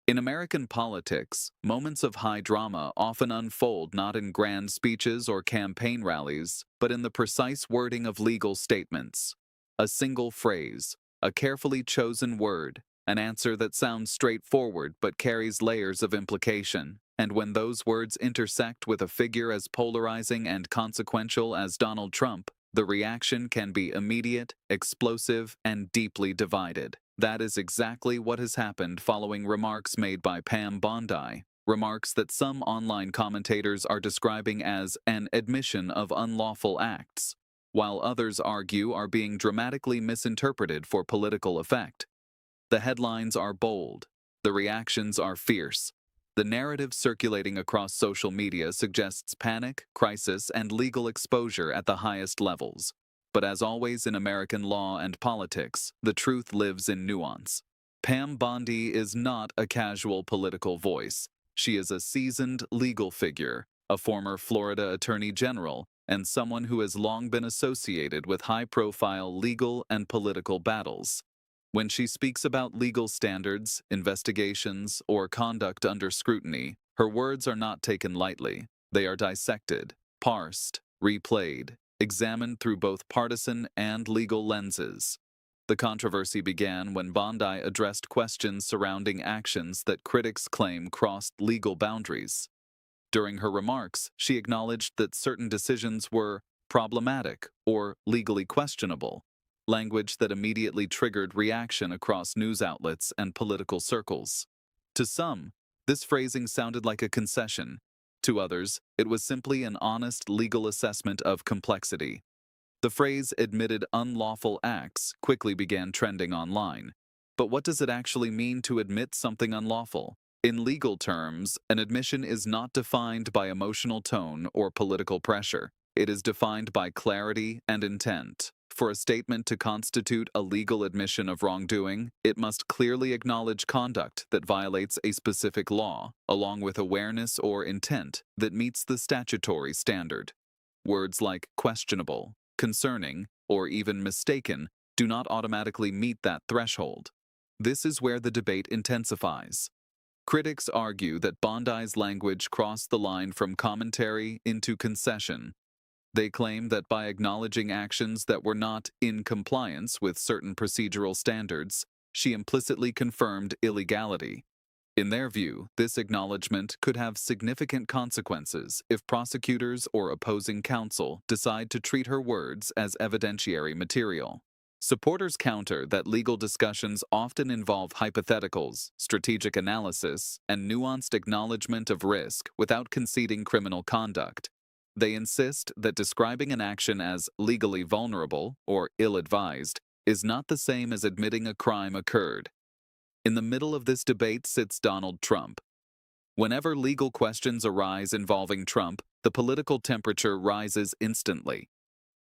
In American politics, moments of high drama often unfold not in grand speeches or campaign rallies, but in the precise wording of legal statements. A single phrase, a carefully chosen word, an answer that sounds straightforward but carries layers of implication. And when those words intersect with a figure as polarizing and consequential as Donald Trump, the reaction can be immediate, explosive, and deeply divided. That is exactly what has happened following remarks made by Pam Bondi, remarks that some online commentators are describing as an admission of unlawful acts, while others argue are being dramatically misinterpreted for political effect. The headlines are bold. The reactions are fierce. The narrative circulating across social media suggests panic, crisis, and legal exposure at the highest levels. But as always in American law and politics, the truth lives in nuance. Pam Bondi is not a casual political voice. She is a seasoned legal figure, a former Florida Attorney General, and someone who has long been associated with high-profile legal and political battles. When she speaks about legal standards, investigations, or conduct under scrutiny, her words are not taken lightly. They are dissected, parsed, replayed, examined through both partisan and legal lenses. The controversy began when Bondi addressed questions surrounding actions that critics claim crossed legal boundaries. During her remarks, she acknowledged that certain decisions were problematic or legally questionable, language that immediately triggered reaction across news outlets and political circles. To some, this phrasing sounded like a concession. To others, it was simply an honest legal assessment of complexity. The phrase admitted unlawful acts quickly began trending online. But what does it actually mean to admit something unlawful? In legal terms, an admission is not defined by emotional tone or political pressure. It is defined by clarity and intent. For a statement to constitute a legal admission of wrongdoing, it must clearly acknowledge conduct that violates a specific law, along with awareness or intent that meets the statutory standard. Words like questionable, concerning, or even mistaken do not automatically meet that threshold. This is where the debate intensifies. Critics argue that Bondi's language crossed the line from commentary into concession. They claim that by acknowledging actions that were not in compliance with certain procedural standards, she implicitly confirmed illegality. In their view, this acknowledgement could have significant consequences if prosecutors or opposing counsel decide to treat her words as evidentiary material. Supporters counter that legal discussions often involve hypotheticals, strategic analysis, and nuanced acknowledgement of risk without conceding criminal conduct. They insist that describing an action as legally vulnerable or ill-advised is not the same as admitting a crime occurred. In the middle of this debate sits Donald Trump. Whenever legal questions arise involving Trump, the political temperature rises instantly.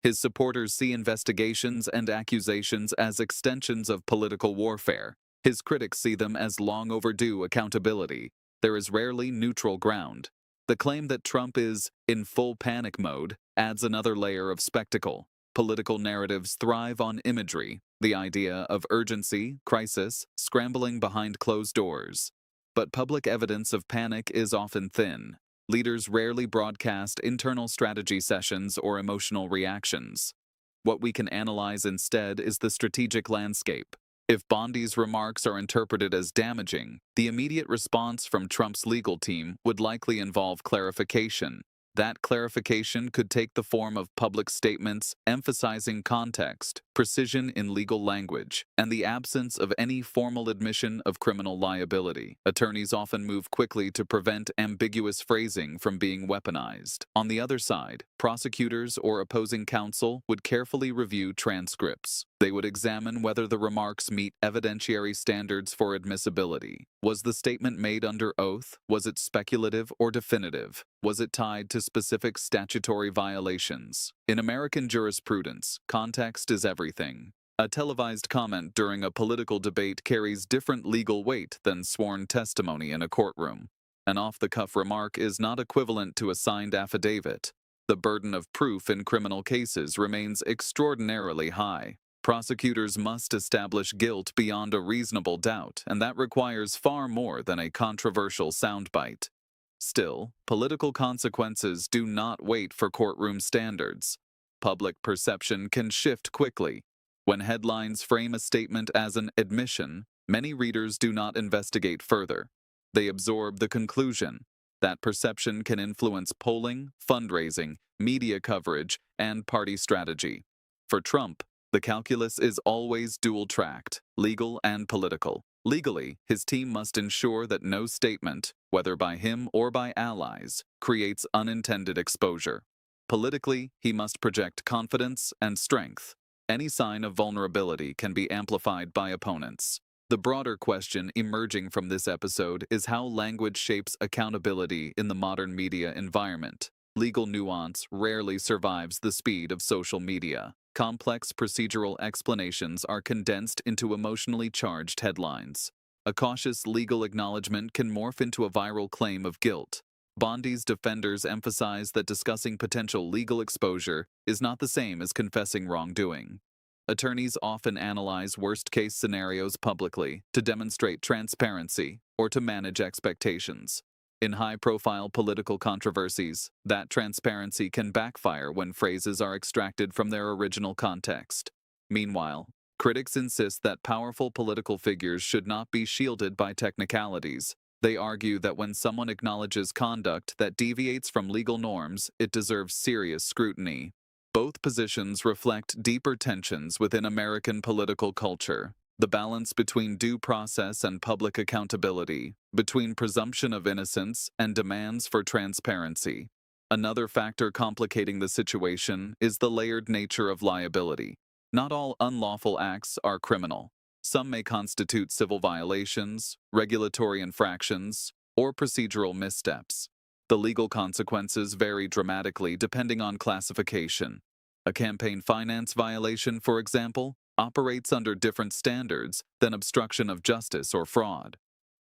His supporters see investigations and accusations as extensions of political warfare. His critics see them as long overdue accountability. There is rarely neutral ground. The claim that Trump is in full panic mode adds another layer of spectacle. Political narratives thrive on imagery, the idea of urgency, crisis, scrambling behind closed doors. But public evidence of panic is often thin. Leaders rarely broadcast internal strategy sessions or emotional reactions. What we can analyze instead is the strategic landscape. If Bondi's remarks are interpreted as damaging, the immediate response from Trump's legal team would likely involve clarification. That clarification could take the form of public statements emphasizing context, precision in legal language, and the absence of any formal admission of criminal liability. Attorneys often move quickly to prevent ambiguous phrasing from being weaponized. On the other side, prosecutors or opposing counsel would carefully review transcripts. They would examine whether the remarks meet evidentiary standards for admissibility. Was the statement made under oath? Was it speculative or definitive? Was it tied to specific statutory violations? In American jurisprudence, context is everything. A televised comment during a political debate carries different legal weight than sworn testimony in a courtroom. An off-the-cuff remark is not equivalent to a signed affidavit. The burden of proof in criminal cases remains extraordinarily high. Prosecutors must establish guilt beyond a reasonable doubt, and that requires far more than a controversial soundbite. Still, political consequences do not wait for courtroom standards. Public perception can shift quickly. When headlines frame a statement as an admission, many readers do not investigate further. They absorb the conclusion. That perception can influence polling, fundraising, media coverage, and party strategy. For Trump, the calculus is always dual-tracked, legal and political. Legally, his team must ensure that no statement, whether by him or by allies, creates unintended exposure. Politically, he must project confidence and strength. Any sign of vulnerability can be amplified by opponents. The broader question emerging from this episode is how language shapes accountability in the modern media environment. Legal nuance rarely survives the speed of social media. Complex procedural explanations are condensed into emotionally charged headlines. A cautious legal acknowledgement can morph into a viral claim of guilt. Bondi's defenders emphasize that discussing potential legal exposure is not the same as confessing wrongdoing. Attorneys often analyze worst-case scenarios publicly to demonstrate transparency or to manage expectations. In high-profile political controversies, that transparency can backfire when phrases are extracted from their original context. Meanwhile, critics insist that powerful political figures should not be shielded by technicalities. They argue that when someone acknowledges conduct that deviates from legal norms, it deserves serious scrutiny. Both positions reflect deeper tensions within American political culture. The balance between due process and public accountability, between presumption of innocence and demands for transparency. Another factor complicating the situation is the layered nature of liability. Not all unlawful acts are criminal. Some may constitute civil violations, regulatory infractions, or procedural missteps. The legal consequences vary dramatically depending on classification. A campaign finance violation, for example, operates under different standards than obstruction of justice or fraud.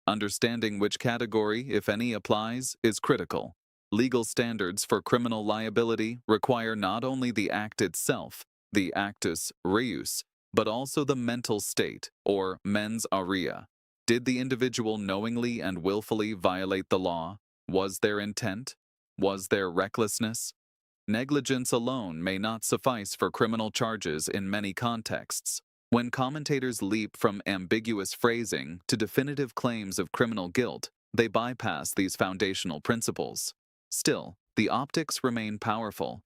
Understanding which category, if any, applies is critical. Legal standards for criminal liability require not only the act itself, the actus reus, but also the mental state, or mens rea. Did the individual knowingly and willfully violate the law? Was there intent? Was there recklessness? Negligence alone may not suffice for criminal charges in many contexts. When commentators leap from ambiguous phrasing to definitive claims of criminal guilt, they bypass these foundational principles. Still, the optics remain powerful.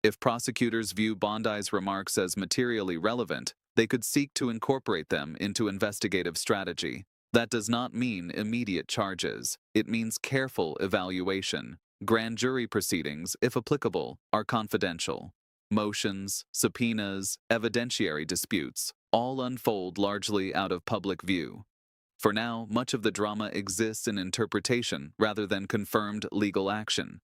If prosecutors view Bondi's remarks as materially relevant, they could seek to incorporate them into investigative strategy. That does not mean immediate charges. It means careful evaluation. Grand jury proceedings, if applicable, are confidential. Motions, subpoenas, evidentiary disputes all unfold largely out of public view. For now, much of the drama exists in interpretation rather than confirmed legal action.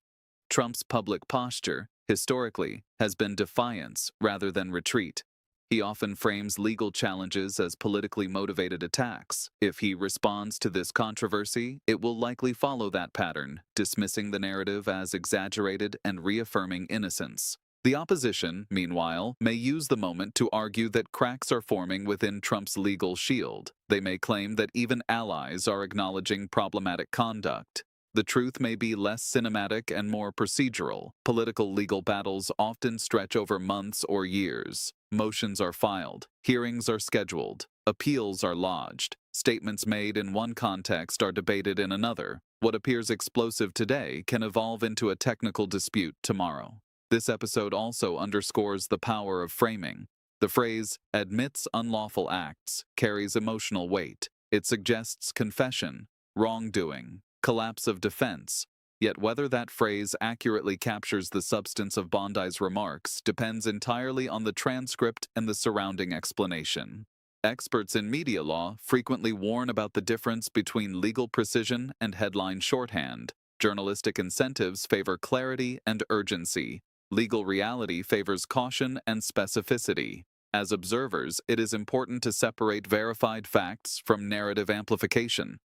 Trump's public posture, historically, has been defiance rather than retreat. He often frames legal challenges as politically motivated attacks. If he responds to this controversy, it will likely follow that pattern, dismissing the narrative as exaggerated and reaffirming innocence. The opposition, meanwhile, may use the moment to argue that cracks are forming within Trump's legal shield. They may claim that even allies are acknowledging problematic conduct. The truth may be less cinematic and more procedural. Political legal battles often stretch over months or years. Motions are filed, hearings are scheduled, appeals are lodged. Statements made in one context are debated in another. What appears explosive today can evolve into a technical dispute tomorrow. This episode also underscores the power of framing. The phrase, admits unlawful acts, carries emotional weight. It suggests confession, wrongdoing, collapse of defense. Yet whether that phrase accurately captures the substance of Bondi's remarks depends entirely on the transcript and the surrounding explanation. Experts in media law frequently warn about the difference between legal precision and headline shorthand. Journalistic incentives favor clarity and urgency. Legal reality favors caution and specificity. As observers, it is important to separate verified facts from narrative amplification.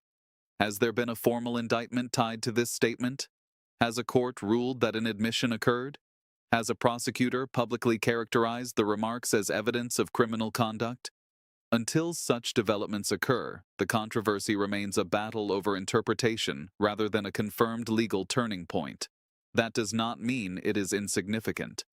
Has there been a formal indictment tied to this statement? Has a court ruled that an admission occurred? Has a prosecutor publicly characterized the remarks as evidence of criminal conduct? Until such developments occur, the controversy remains a battle over interpretation rather than a confirmed legal turning point. That does not mean it is insignificant.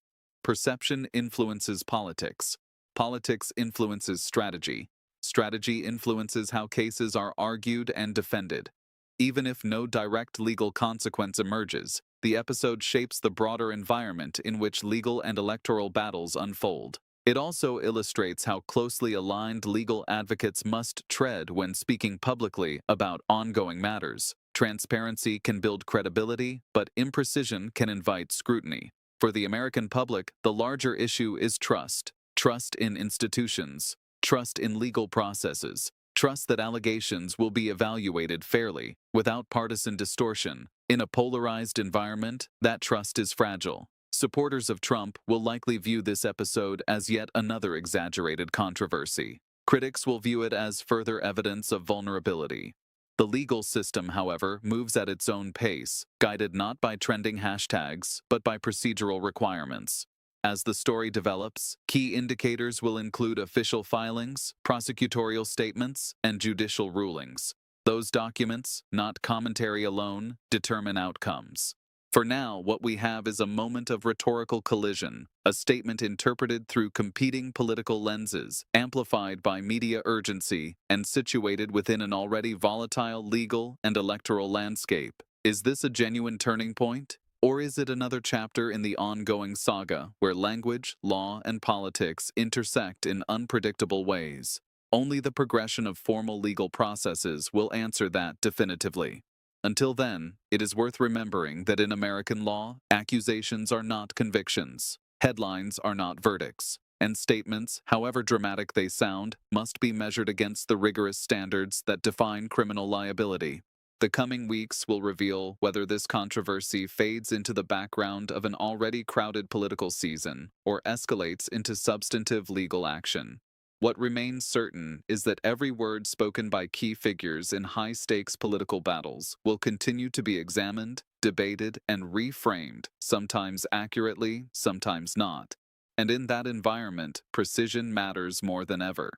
Perception influences politics. Politics influences strategy. Strategy influences how cases are argued and defended. Even if no direct legal consequence emerges, the episode shapes the broader environment in which legal and electoral battles unfold. It also illustrates how closely aligned legal advocates must tread when speaking publicly about ongoing matters. Transparency can build credibility, but imprecision can invite scrutiny. For the American public, the larger issue is trust. Trust in institutions, trust in legal processes, trust that allegations will be evaluated fairly, without partisan distortion. In a polarized environment, that trust is fragile. Supporters of Trump will likely view this episode as yet another exaggerated controversy. Critics will view it as further evidence of vulnerability. The legal system, however, moves at its own pace, guided not by trending hashtags, but by procedural requirements. As the story develops, key indicators will include official filings, prosecutorial statements, and judicial rulings. Those documents, not commentary alone, determine outcomes. For now, what we have is a moment of rhetorical collision, a statement interpreted through competing political lenses, amplified by media urgency, and situated within an already volatile legal and electoral landscape. Is this a genuine turning point? Or is it another chapter in the ongoing saga where language, law, and politics intersect in unpredictable ways? Only the progression of formal legal processes will answer that definitively. Until then, it is worth remembering that in American law, accusations are not convictions, headlines are not verdicts, and statements, however dramatic they sound, must be measured against the rigorous standards that define criminal liability. The coming weeks will reveal whether this controversy fades into the background of an already crowded political season or escalates into substantive legal action. What remains certain is that every word spoken by key figures in high-stakes political battles will continue to be examined, debated, and reframed, sometimes accurately, sometimes not. And in that environment, precision matters more than ever.